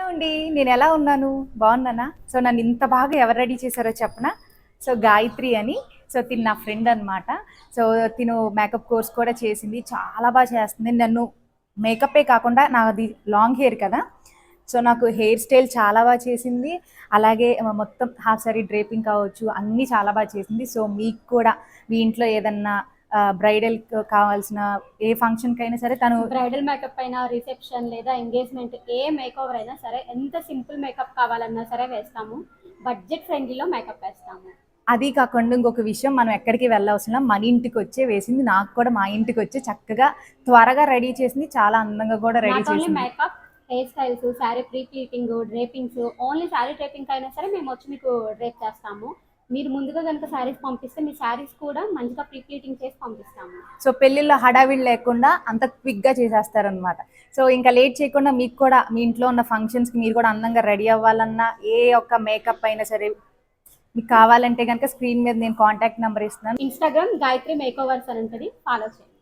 అండి నేను ఎలా ఉన్నాను బాగున్నానా? సో నన్ను ఇంత బాగా ఎవరు రెడీ చేశారో చెప్పనా? సో గాయత్రి అని. సో తిను నా ఫ్రెండ్ అనమాట. సో తిను మేకప్ కోర్స్ కూడా చేసింది, చాలా బాగా చేస్తుంది. నన్ను మేకప్పే కాకుండా నాది లాంగ్ హెయిర్ కదా, సో నాకు హెయిర్ స్టైల్ చాలా బాగా చేసింది. అలాగే మొత్తం హాఫ్ సారీ డ్రేపింగ్ కావచ్చు, అన్నీ చాలా బాగా చేసింది. సో మీకు కూడా మీ ఇంట్లో ఏదన్నా బ్రైడల్ కావాల్సిన ఏ ఫంక్షన్కైనా సరే తను బ్రైడల్ మేకప్ అయినా, రిసెప్షన్ లేదా ఎంగేజ్మెంట్, ఏ మేకఓవర్ అయినా సరే, ఎంత సింపుల్ మేకప్ కావాలన్నా సరే వేస్తాము. బడ్జెట్ ఫ్రెండ్లీలో మేకప్ వేస్తాము. అది కాకుండా ఇంకొక విషయం, మనం ఎక్కడికి వెళ్ళవలసిన మన ఇంటికి వచ్చే వేసింది. నాకు కూడా మా ఇంటికి వచ్చి చక్కగా త్వరగా రెడీ చేసింది, చాలా అందంగా కూడా రెడీ నాట్ ఓన్లీ చేసింది. Makeup, hair styles, sari pre pleating, డ్రేపింగ్స్, only sari draping అయినా సరే మేము వచ్చి మీకు డ్రేప్ చేస్తాము. మీరు ముందుగా కనుక శారీస్ పంపిస్తే మీ శారీస్ కూడా మంచిగా ప్రీ ప్లీటింగ్ చేసి పంపిస్తాము. సో పెళ్ళిళ్ళలో హడావిడి లేకుండా అంత క్విక్గా చేసేస్తారనమాట. సో ఇంకా లేట్ చేయకుండా మీకు కూడా మీ ఇంట్లో ఉన్న ఫంక్షన్స్కి మీరు కూడా అందంగా రెడీ అవ్వాలన్నా, ఏ ఒక్క మేకప్ అయినా సరే మీకు కావాలంటే కనుక స్క్రీన్ మీద నేను కాంటాక్ట్ నెంబర్ ఇస్తున్నాను. ఇన్స్టాగ్రామ్ గాయత్రి మేకోవర్స్ అని ఉంటుంది, ఫాలో చేయండి.